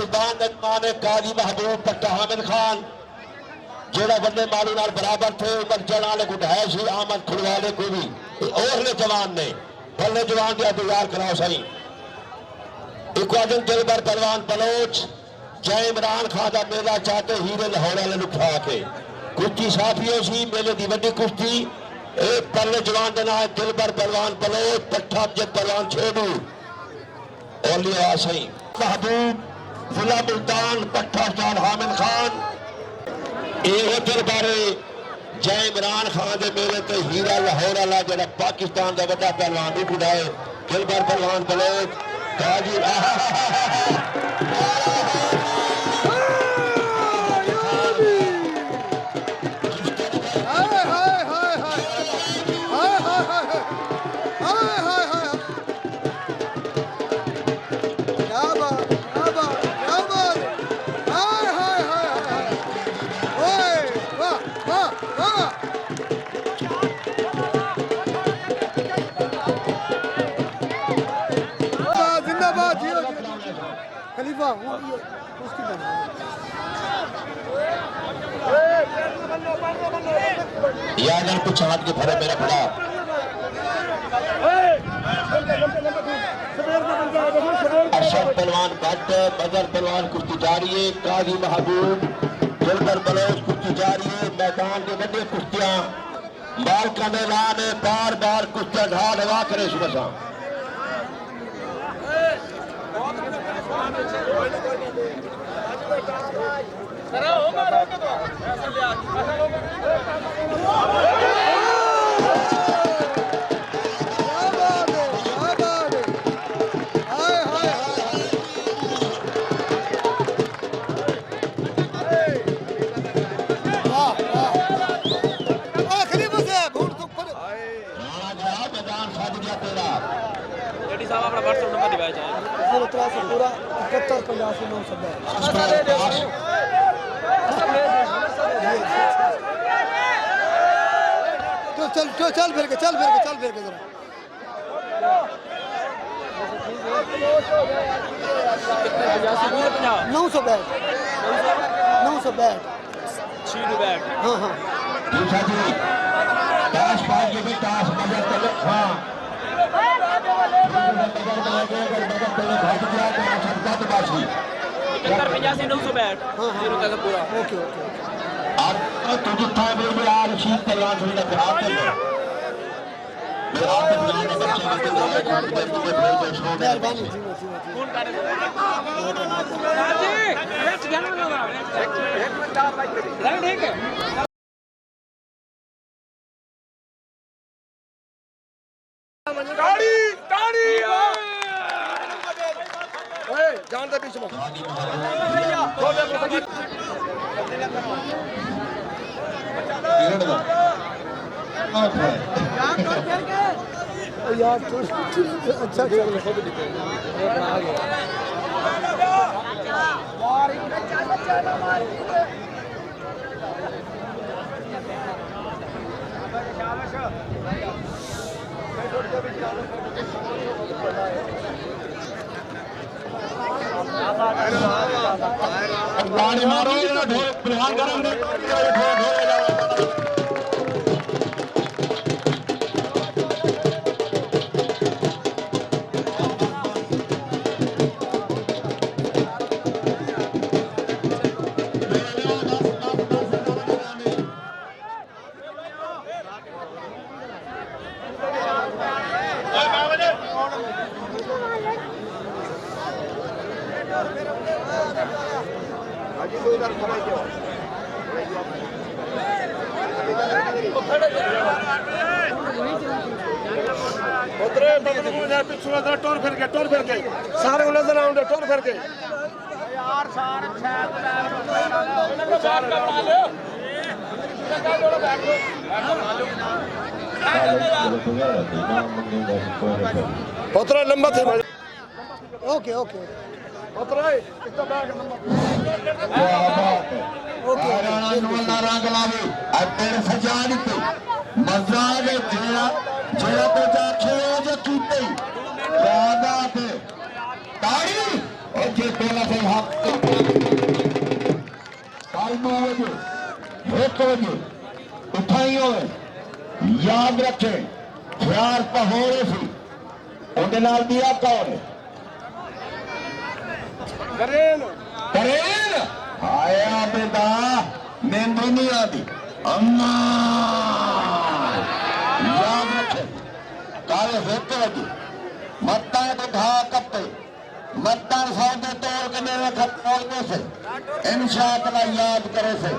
मेजबान मेजबान काजी महबूब पट्टा हामिद खान जेड़ा बंदे मालू नाल बराबर थे उमर जड़ा वाले को है सी आमद खुलवाले को भी ओरले जवान ने बल्ले जवान दिया तैयार कराओ सही एक आजम दिलबर पहलवान बलोच जय इमरान खान का मेला चाहते हीरे लाहौर वाले उठा के कुश्ती साफियों सी मेले की वड्डी कुश्ती एक पल्ले जवान का नाम दिलबर पहलवान बलोच पट्ठा जब पहलवान छेड़ू औलिया सही महबूब जिला मुल्तान पट्ठा स्टार हामिद खान ये दरबारे जय इमरान खान के मेले ते हीरा लाहौर वाला जरा पाकिस्तान का बड़ा पहलवान भी बुढ़ाए दिलबर पहलवान बलोच काजी यार कुछ हाथ के भरे मेरा बड़ा अरशद पहलवान भट्ट बदर पहलवान कुश्ती जारी है काजी महबूब दिलबर बलोच कुश्ती जारी है मैदान के बड़े कुश्तियां बाल का मैदान है बार बार कुश्तियां ढा ढवा करे सुबह शाम पूरा 71 85 9 चल फिर के जरा 900 बैट 6 बैट हाँ हाँ दूसरा जी दास पाल के भी दास मदद कर हाँ पचासी 900 बैट पूरा ओके तुझे था बिल्कुल यार शीत पहलवान थोड़ी ना खराब कर मेहरबानी जानते बीच में यार अच्छा चल गाड़ी मारो ना ढोल प्रहार करेंगे टोर फिर के सारे नजर आउंडे टोर फिर के यार सार पत्र लंबा थे ओके ओके पत्र कितना बैग नंबर ओके रंग लावे तेरे सजा दी मजाक जेड़ा तो जाखे जो कीते दादा पे ताड़ी ओ जे तोला से हाथ कालू वजे एक वजे उठाई होवे याद रखे ख्याल पहोरे सी उनके नाल दिया कौन करेन करेन आया बेटा नींद नहीं आती अम्मा याद रखे काले एक वजे मत्ता को घा कपे मत्ता सौदे तोड़ के मेरे खतौलने से इंशाअल्लाह याद करे से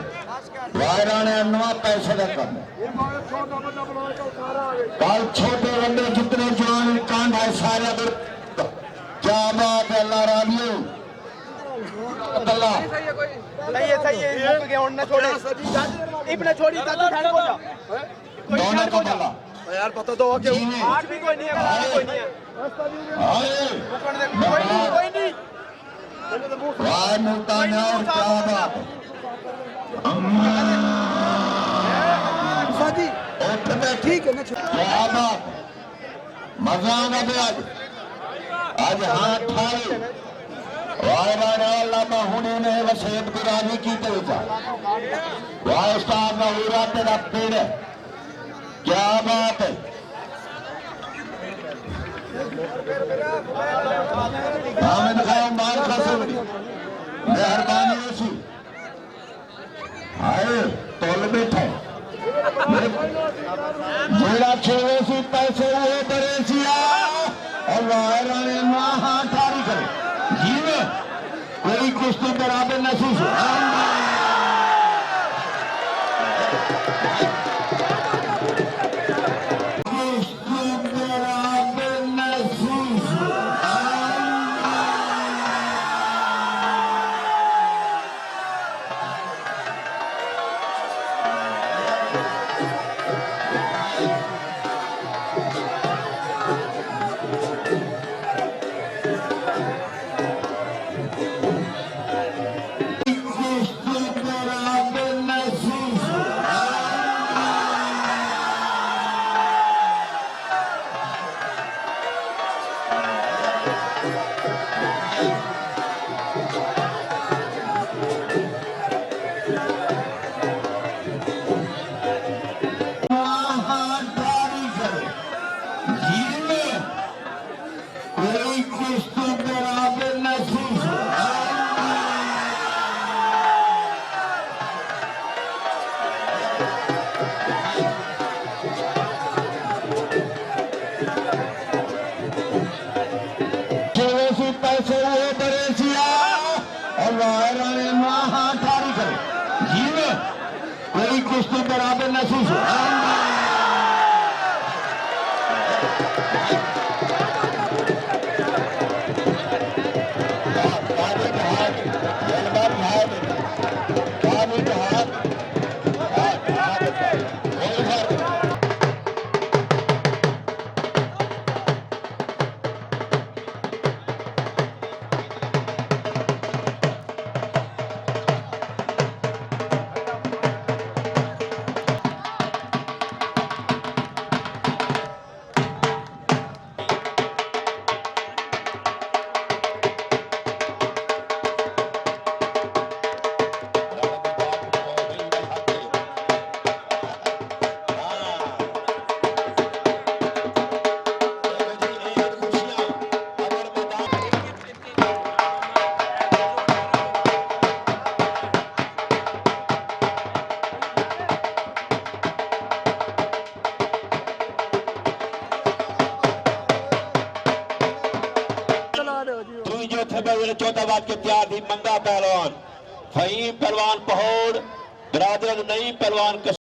वायराने अन्वा पैसे का कम छोटा बंदा बना के सारा आ गए कल छोटे बंदे जितने जवान कांड है सारे क्या बात है अल्लाह रानियो अल्लाह सही है मुक गया उड़ना छोड़े इब्ने छोड़ी दादू ठाड़ को जा दोनों को बोला यार पता तो हो कि आज भी कोई नहीं है कोई नहीं है आए कोई नहीं वाह मुल्तान और क्या बात शादी उठने ठीक है ना क्या बात मजा आना भी आज हाथ ठाई वायराने अल्लाह माहुने ने वसीयत गुरानी की तो वाह उस्ताद नहूरा तेरा पेड़ है क्या बात है हामिद खाओ मार खा सकती मेहरबानी ऐसी आए तोल बैठे जेड़ा छेवे सी पैसे वो बड़े सिया और वायराने मां ठारी करे जीवे कोई कुश्ती बराबर नसीब पैसे वो बड़े सिया और वायराने मां ठारी करे जीवे कोई कुश्ती बराबर नसीब चौथा बात के तैयार थी मंगा पहलवान फहीम पहलवान पहोड़ बरादर नई पहलवान